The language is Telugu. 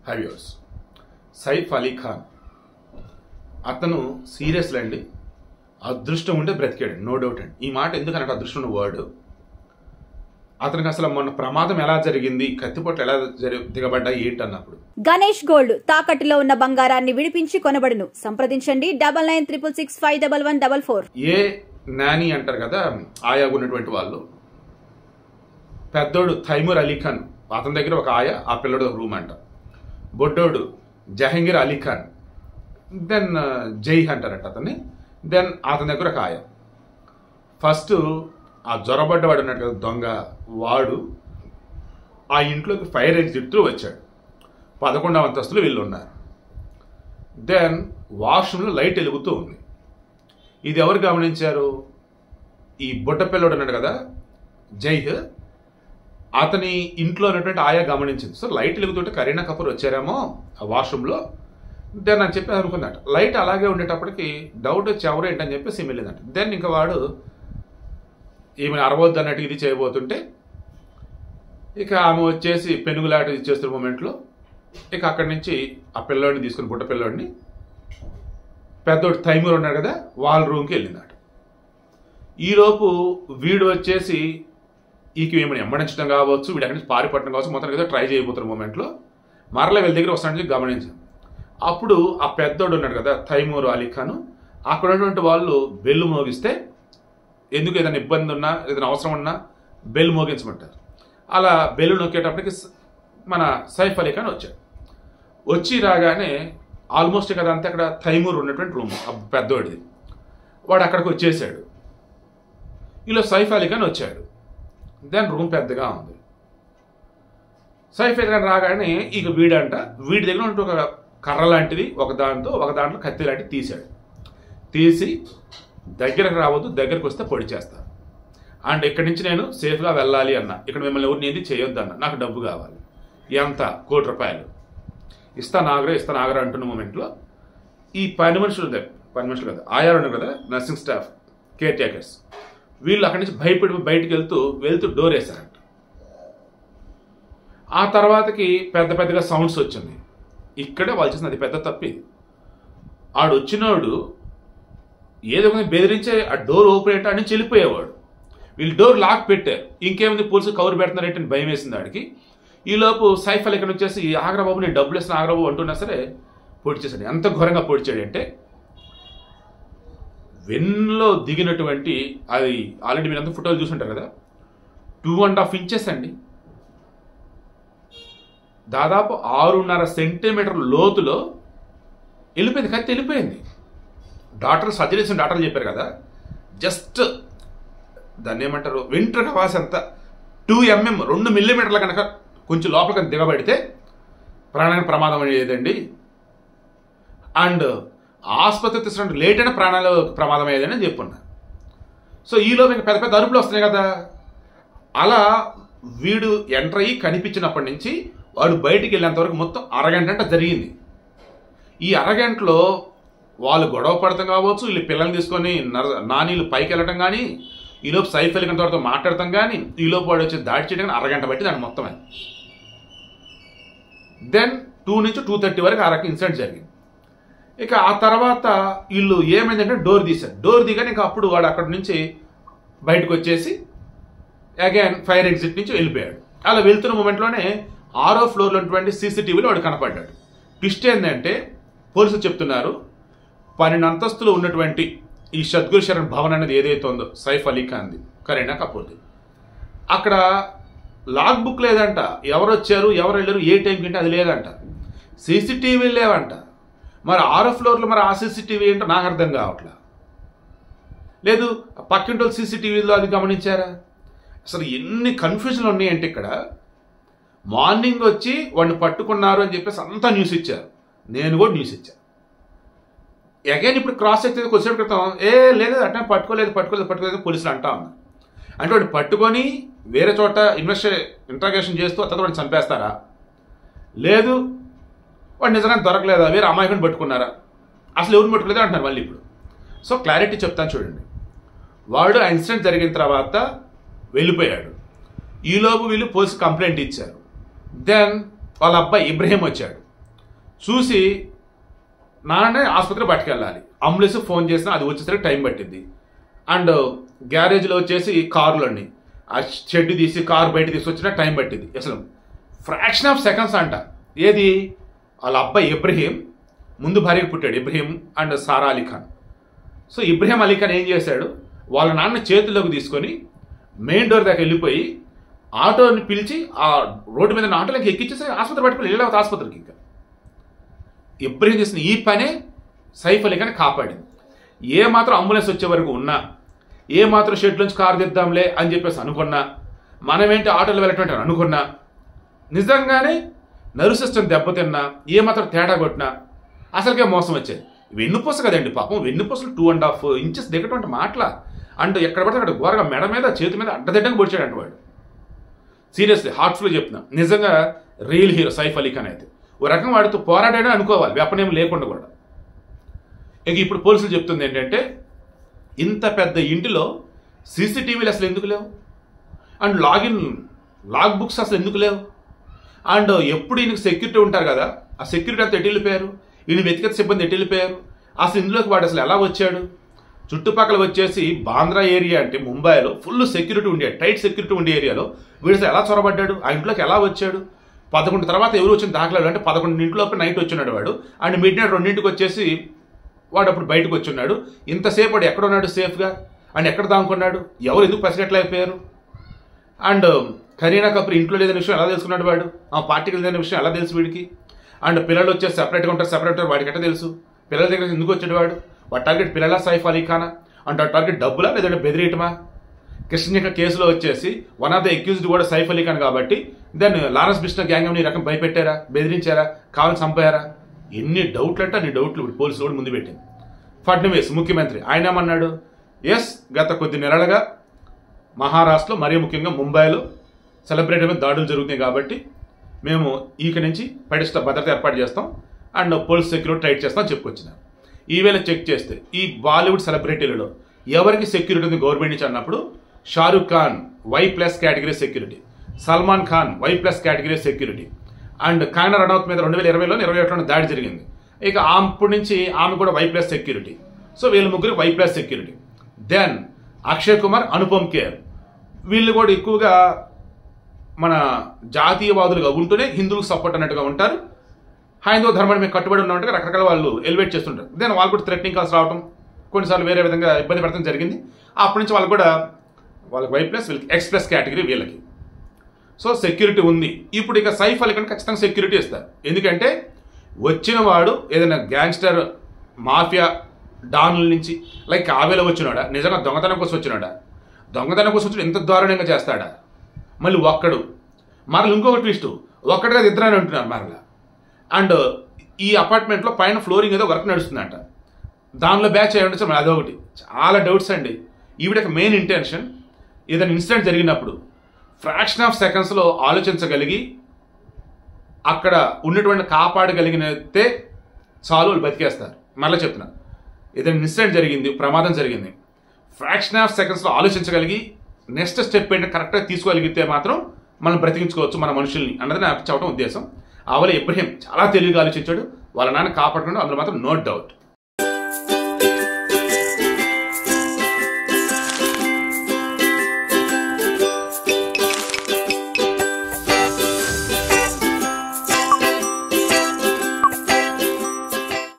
హైవ్యూర్స్ సైఫ్ అలీ ఖాన్ అతను సీరియస్లీ అండి అదృష్టం ఉంటే బ్రతికాడు, నో డౌట్ అండి. ఈ మాట ఎందుకంటే అదృష్టం ఉన్న వర్డ్. అతనికి అసలు మొన్న ప్రమాదం ఎలా జరిగింది, కత్తిపోట్లు ఎలా దిగబడ్డాయి ఏంటన్నప్పుడు గణేష్ గోల్డ్ తాకట్టులో ఉన్న బంగారాన్ని విడిపించి కొనబడును. సంప్రదించండి 9966561144. ఏ నాని అంటారు కదా ఆయా ఉన్నటువంటి వాళ్ళు. పెద్దోడు తైమూర్ అలీ ఖాన్, అతని దగ్గర ఒక ఆయా, ఆ పిల్లడు ఒక రూమ్ అంట. బొడ్డోడు జహంగీర్ అలీ ఖాన్, దెన్ జై అంటారట అతన్ని, దెన్ అతని దగ్గర ఒక ఆయా. ఫస్ట్ ఆ జ్వరబడ్డవాడు ఉన్నాడు కదా దొంగ, వాడు ఆ ఇంట్లోకి ఫైర్ ఎగ్జిట్ వచ్చాడు. 11వ అంతస్తులు వీళ్ళు ఉన్నారు. దెన్ వాష్రూమ్లో లైట్ వెలుగుతూ ఉంది. ఇది ఎవరు గమనించారు? ఈ బుట్ట పిల్లడు ఉన్నాడు కదా జై, అతని ఇంట్లో ఉన్నటువంటి ఆయా గమనించింది. సో లైట్ వెలుగుతుంటే కరీనా కపూర్ వచ్చారేమో ఆ వాష్రూమ్లో, దెన్ అని చెప్పి అనుకున్నట్టు. లైట్ అలాగే ఉండేటప్పటికి డౌట్ వచ్చి ఎవరు ఏంటని చెప్పేసి వెళ్ళిందంట. దెన్ ఇంకా వాడు ఈమె అరవద్దు అన్నట్టు ఇది చేయబోతుంటే ఇక ఆమె వచ్చేసి పెనుగులాట ఇచ్చేస్తున్న మూమెంట్లో ఇక అక్కడి నుంచి ఆ పిల్లోడిని తీసుకుని, బుట్ట పిల్లోడిని, పెద్దోడు తైమూర్ ఉన్నాడు కదా వాళ్ళ రూమ్కి వెళ్ళిందట. ఈలోపు వీడు వచ్చేసి ఈకి ఏమైనా ఎమ్మడించడం కావచ్చు, వీడు అక్కడి నుంచి పారిపట్టడం కావచ్చు, మొత్తం ఏదో ట్రై చేయబోతున్న మూమెంట్లో మరలా వీళ్ళ దగ్గర వస్తానని గమనించాం. అప్పుడు ఆ పెద్దోడు ఉన్నాడు కదా తైమూర్ అలీ ఖాన్, అక్కడ ఉన్నటువంటి వాళ్ళు బెల్లు మోగిస్తే, ఎందుకు ఏదైనా ఇబ్బంది ఉన్నా ఏదైనా అవసరం ఉన్నా బెల్ మోగించమంటారు. అలా బెల్లు నొక్కేటప్పటికి మన సైఫ్ అలీ ఖాన్ వచ్చాడు. వచ్చి రాగానే ఆల్మోస్ట్ కదా అంతే అక్కడ తైమూర్ ఉన్నటువంటి రూమ్ ఆ పెద్దోడిది, వాడు అక్కడికి వచ్చేసాడు. ఇలా సైఫ్ అలీ ఖాన్ వచ్చాడు. దెన్ రూమ్ పెద్దగా ఉంది. సైఫ్ అలీ ఖాన్ రాగానే ఇక వీడంట వీడి దగ్గర ఉంటే ఒక కర్ర లాంటిది ఒక దాంట్లో కత్తి లాంటిది తీశాడు. తీసి దగ్గరకు రావద్దు, దగ్గరకు వస్తే పొడి చేస్తా, అండ్ ఇక్కడి నుంచి నేను సేఫ్గా వెళ్ళాలి అన్న, ఇక్కడ మిమ్మల్ని ఎవరిని ఏది చేయొద్దు అన్న, నాకు డబ్బు కావాలి, ఎంత ₹1 కోటి ఇస్తాను ఆగరా అంటున్న మూమెంట్లో ఈ పని మనుషులు కదా ఆయారు ఉన్నారు కదా నర్సింగ్ స్టాఫ్, కేర్ టేకర్స్, వీళ్ళు అక్కడి నుంచి భయపడి బయటికి వెళ్తూ డోర్ వేశారంట. ఆ తర్వాతకి పెద్దగా సౌండ్స్ వచ్చింది. ఇక్కడే వాళ్ళు చేసిన అది పెద్ద తప్పి. ఆడు వచ్చినోడు ఏదో కొంచెం బెదిరించే ఆ డోర్ ఓపెన్ అంటే అని వెళ్ళిపోయేవాడు. వీళ్ళు డోర్ లాక్ పెట్టారు. ఇంకేముంది పోలీసులు కవర్ పెడుతున్నారంటే భయం వేసింది ఆడికి. ఈలోపు సైఫ్ అలీ ఖాన్ వచ్చేసి ఆగ్రాబాబు నేను డబ్బులు ఇస్తాను ఆగ్రాబాబు అంటున్నా సరే పొడిచేశాడు. ఎంత ఘోరంగా పొడిచాడు అంటే వెన్లో దిగినటువంటి, అది ఆల్రెడీ మీరు అంతా ఫోటోలు చూసుంటారు కదా, 2.5 ఇంచెస్ అండి, దాదాపు 6.5 సెంటీమీటర్ల లోతులో వెళ్ళిపోయింది, కత్తి వెళ్ళిపోయింది. సర్జరీ చేసిన డాక్టర్లు చెప్పారు కదా, జస్ట్ దాన్ని ఏమంటారు వెంట్రుక వాసి అంత 2 mm 2 మిల్లీమీటర్ల కనుక కొంచెం లోపల కనుక దిగబడితే ప్రాణానికి ప్రమాదం అయ్యేదండి. అండ్ ఆసుపత్రి తీసుకున్నట్టు లేట్ అయిన ప్రాణాలు ప్రమాదం అయ్యేదని చెప్పున్నా. సో ఈలోపు ఇంకా పెద్ద అరుపులు వస్తున్నాయి కదా. అలా వీడు ఎంటర్ అయ్యి కనిపించినప్పటి నుంచి వాడు బయటికి వెళ్ళేంత వరకు మొత్తం అరగంట జరిగింది. ఈ అరగంటలో వాళ్ళు గొడవ పడతాం కావచ్చు, వీళ్ళు పిల్లల్ని తీసుకొని నానీళ్ళు పైకి వెళ్ళటం కానీ, ఈలోపు సైఫ్ అలీ ఖాన్ తోటితో మాట్లాడతాం కానీ, ఈలోపు వాడు వచ్చి దాడి చేయడం కానీ అరగంట బట్టి దాని మొత్తమే. దెన్ 2 నుంచి 2:30 వరకు ఆ రకం ఇన్సిడెంట్ జరిగింది. ఇక ఆ తర్వాత వీళ్ళు ఏమైందంటే డోర్ తీశారు. డోర్ దిగానే ఇంకా అప్పుడు వాడు అక్కడి నుంచి బయటకు వచ్చేసి అగైన్ ఫైర్ ఎగ్జిట్ నుంచి వెళ్ళిపోయాడు. అలా వెళ్తున్న మూమెంట్లోనే 6వ ఫ్లోర్లో ఉన్నటువంటి సీసీటీవీలో వాడు కనపడ్డాడు. ట్విస్ట్ ఏంటంటే పోలీసులు చెప్తున్నారు 12 అంతస్తులు ఉన్నటువంటి ఈ సద్గురు శరణ్ భవన్ అనేది ఏదైతే ఉందో సైఫ్ అలీ ఖాన్ది, కరీనా కపూర్ది, అక్కడ లాగ్ బుక్ లేదంట, ఎవరు వచ్చారు ఎవరు వెళ్ళారు ఏ టైంకి అంటే అది లేదంట, సీసీటీవీ లేవంట. మరి 6వ ఫ్లోర్లో మరి ఆ సీసీటీవీ ఏంటో నాకు అర్థం కావట్లా. లేదు పక్కింటి సీసీటీవీలో అది గమనించారా? అసలు ఎన్ని కన్ఫ్యూజన్లు ఉన్నాయంటే ఇక్కడ మార్నింగ్ వచ్చి వాడిని పట్టుకున్నారు అని చెప్పేసి అంతా న్యూస్ ఇచ్చారు, నేను కూడా న్యూస్ ఇచ్చాను. అగైన్ ఇప్పుడు క్రాస్ చెక్ కొద్దిసేపు క్రితం లేదు అట్లా పట్టుకోలేదు పోలీసులు అంటా ఉన్నారు. అంటే వాడిని పట్టుకొని వేరే చోట ఇంట్రాగేషన్ చేస్తూ అతను వాడిని చంపేస్తారా, లేదు వాడు నిజంగా దొరకలేదా, వేరే అమాయకుని పట్టుకున్నారా, అసలు ఎవరిని పట్టుకోలేదు అంటున్నారు మళ్ళీ ఇప్పుడు. సో క్లారిటీ చెప్తాను చూడండి. వాడు ఆ ఇన్సిడెంట్ జరిగిన తర్వాత వెళ్ళిపోయాడు. ఈలోపు వీళ్ళు పోలీసు కంప్లైంట్ ఇచ్చారు. దెన్ వాళ్ళ అబ్బాయి ఇబ్రహీం వచ్చాడు. చూసి నాన్ననే ఆసుపత్రి పట్టుకెళ్ళాలి. అంబులెన్స్ ఫోన్ చేసినా అది వచ్చేసరికి టైం పట్టింది. అండ్ గ్యారేజ్లో వచ్చేసి కారులన్నీ ఆ షెడ్ తీసి కారు బయట తీసుకొచ్చినా టైం పట్టింది. అసలు ఫ్రాక్షన్ ఆఫ్ సెకండ్స్ అంట. ఏది వాళ్ళ అబ్బాయి ఇబ్రహీం ముందు భార్యకు పుట్టాడు, ఇబ్రహీం అండ్ సారా అలీ ఖాన్. సో ఇబ్రహీం అలీ ఖాన్ ఏం చేశాడు, వాళ్ళ నాన్న చేతుల్లోకి తీసుకొని మెయిన్ డోర్ దాకా వెళ్ళిపోయి ఆటోని పిలిచి ఆ రోడ్డు మీద ఆటోలోకి ఎక్కించేసి ఆసుపత్రి పట్టుకుని వెళ్ళావు ఆసుపత్రికి. ఇంకా ఇబ్రహీం చేసిన ఈ పనే సైఫ్ అలీ ఖాన్ కాపాడింది. ఏ మాత్రం అంబులెన్స్ వచ్చే వరకు ఉన్నా, ఏ మాత్రం షెడ్లోంచి కారు తెద్దాంలే అని చెప్పేసి అనుకున్నా, మనమేంటి ఆటోలో వెళ్ళటం అనుకున్నా, నిజంగానే నర్వ్ సిస్టమ్ దెబ్బతిన్నా, ఏ మాత్రం తేడా కొట్టినా అసలుకే మోసం వచ్చేది. వెన్నుపూస కదండి పాపం, వెన్నుపూసలు 2.5 ఇంచెస్ దిగటువంటి మాటల. అండ్ ఎక్కడ పడితే అక్కడ ఘోరగా మెడ మీద చేతి మీద అడ్డదిడ్డంగా పొడిచాడంట వాడు. సీరియస్లీ హార్ట్ఫుల్గా చెప్తున్నా, నిజంగా రియల్ హీరో సైఫ్ అలీ ఖాన్ అయితే. ఓ రకం వాడితో పోరాడాడని అనుకోవాలి, వెపనేం లేకుండా కూడా. ఇక ఇప్పుడు పోలీసులు చెప్తుంది ఏంటంటే, ఇంత పెద్ద ఇంటిలో సీసీటీవీలు అసలు ఎందుకు లేవు, అండ్ లాగ్ బుక్స్ అసలు ఎందుకు లేవు, అండ్ ఎప్పుడు ఈయనకి సెక్యూరిటీ ఉంటారు కదా, ఆ సెక్యూరిటీ అంతా ఎటు వెళ్ళిపోయారు, ఈయన వ్యక్తిగత సిబ్బంది ఎటు వెళ్ళిపోయారు, అసలు ఇందులోకి వాడు అసలు ఎలా వచ్చాడు. చుట్టుపక్కల వచ్చేసి బాంద్రా ఏరియా అంటే ముంబైలో ఫుల్ సెక్యూరిటీ ఉండే, టైట్ సెక్యూరిటీ ఉండే ఏరియాలో వీడు అసలు ఎలా చొరబడ్డాడు, ఆ ఇంట్లోకి ఎలా వచ్చాడు. 11 తర్వాత ఎవరు వచ్చిన దాఖలాలు అంటే 11 నైట్ వచ్చినాడు వాడు. అండ్ మిడ్ నైట్ 2 వచ్చేసి వాడు అప్పుడు బయటకు వచ్చున్నాడు. ఇంతసేపు వాడు ఎక్కడ ఉన్నాడు సేఫ్గా, అండ్ ఎక్కడ దాముకున్నాడు, ఎవరు ఎందుకు పసిగట్లయిపోయారు. అండ్ కరీనా కపూర్ ఇంట్లో లేదనే విషయం ఎలా తెలుసుకున్నాడు వాడు, ఆ పార్టీకి లేదనే విషయం ఎలా తెలుసు వీడికి. అండ్ పిల్లలు వచ్చేసి సెపరేట్గా ఉంటారు, సెపరేట్ వాడికి ఎట్లా తెలుసు, పిల్లల దగ్గర ఎందుకు వచ్చాడు వాడు టార్గెట్ పిల్లలా సైఫ్ అలీ ఖానా, అంటే ఆ టార్గెట్ డబ్బులా లేదంటే బెదిరియటమా. కృష్ణ కేసులో వచ్చేసి వన్ ఆఫ్ ద అక్యూజ్డ్ కూడా సైఫ్ అలీ ఖాన్ కాబట్టి దాన్ని లారెన్స్ బిష్నర్ గ్యాంగ్ ఈ రకం భయపెట్టారా, బెదిరించారా, కావాలని చంపారా. ఎన్ని డౌట్లు అంటే అన్ని డౌట్లు పోలీసులు కూడా ముందు పెట్టింది. ఫడ్నవీస్ ముఖ్యమంత్రి ఆయన ఏమన్నాడు, ఎస్ గత కొద్ది నెలలుగా మహారాష్ట్రలో మరీ ముఖ్యంగా ముంబైలో సెలబ్రేట్ మీద దాడులు జరుగుతాయి కాబట్టి మేము ఇక నుంచి పటిష్ట భద్రత ఏర్పాటు చేస్తాం అండ్ పోలీస్ సెక్యూరిటీ టైట్ చేస్తాం చెప్పుకొచ్చినారు. ఈవేళ చెక్ చేస్తే ఈ బాలీవుడ్ సెలబ్రిటీలలో ఎవరికి సెక్యూరిటీ ఉంది గవర్నమెంట్ నుంచి అన్నప్పుడు Shahrukh Khan Y+ category security, Salman Khan Y+ category security, and Kangana Ranaut మీద 2020లో 21లో దాడి జరిగింది. ఇక అప్పటి నుంచి ఆమె కూడా Y+ సెక్యూరిటీ. సో వీళ్ళ ముగ్గురు Y+ security. Then Akshay Kumar, Anupam Kher వీళ్ళు కూడా ఎక్కువగా మన జాతీయవాదులుగా ఉంటూనే హిందువులకు సపోర్ట్ అన్నట్టుగా ఉంటారు. హైందవ ధర్మాన్ని మేము కట్టుబడి ఉన్నట్టుగా రకరకాల వాళ్ళు ఎలివేట్ చేస్తుంటారు. దెన్ వాళ్ళు కూడా థ్రెటనింగ్ కాల్స్ రావడం, కొన్నిసార్లు వేరే విధంగా ఇబ్బంది పడటం జరిగింది. అప్పటి నుంచి వాళ్ళు కూడా వాళ్ళకి Y+, వీళ్ళకి X+ కేటగిరీ వీళ్ళకి. సో సెక్యూరిటీ ఉంది. ఇప్పుడు ఇక సైఫ్ అలీ ఖాన్ ఖచ్చితంగా సెక్యూరిటీ ఇస్తారు. ఎందుకంటే వచ్చిన వాడు ఏదైనా గ్యాంగ్స్టర్ మాఫియా డాన్ల నుంచి లైక్ కావేలో వచ్చినాడా, నిజంగా దొంగతనం కోసం వచ్చినాడా, దొంగతనం కోసం వచ్చి ఎంత దారుణంగా చేస్తాడా, మళ్ళీ ఒక్కడు మరలు ఇంకొక ట్విస్ట్, ఒక్కడిగా ఇద్దరని అంటున్నారు మరలా. అండ్ ఈ అపార్ట్మెంట్లో పైన ఫ్లోరింగ్ ఏదో వర్క్ నడుస్తుందంట, దానిలో బ్యాచ్ అయ్యి ఉండొచ్చు, అదొకటి. చాలా డౌట్స్ అండి. ఈవిడ మెయిన్ ఇంటెన్షన్ ఏదైనా ఇన్సిడెంట్ జరిగినప్పుడు ఫ్రాక్షన్ ఆఫ్ సెకండ్స్లో ఆలోచించగలిగి అక్కడ ఉన్నటువంటి కాపాడగలిగినతే చాలు వాళ్ళు బతికేస్తారు. మళ్ళీ చెప్తున్నా, ఏదైనా ఇన్సిడెంట్ జరిగింది, ప్రమాదం జరిగింది, ఫ్రాక్షన్ ఆఫ్ సెకండ్స్లో ఆలోచించగలిగి నెక్స్ట్ స్టెప్ ఏంటంటే కరెక్ట్గా తీసుకోగలిగితే మాత్రం మనం బ్రతికించుకోవచ్చు మన మనుషుల్ని అన్నది నాకు చెప్పడం ఉద్దేశం. ఆవల ఇబ్రహీం చాలా తెలివిగా ఆలోచించాడు, వాళ్ళ నాన్న కాపాడుకున్నాడు, అందులో మాత్రం నో డౌట్.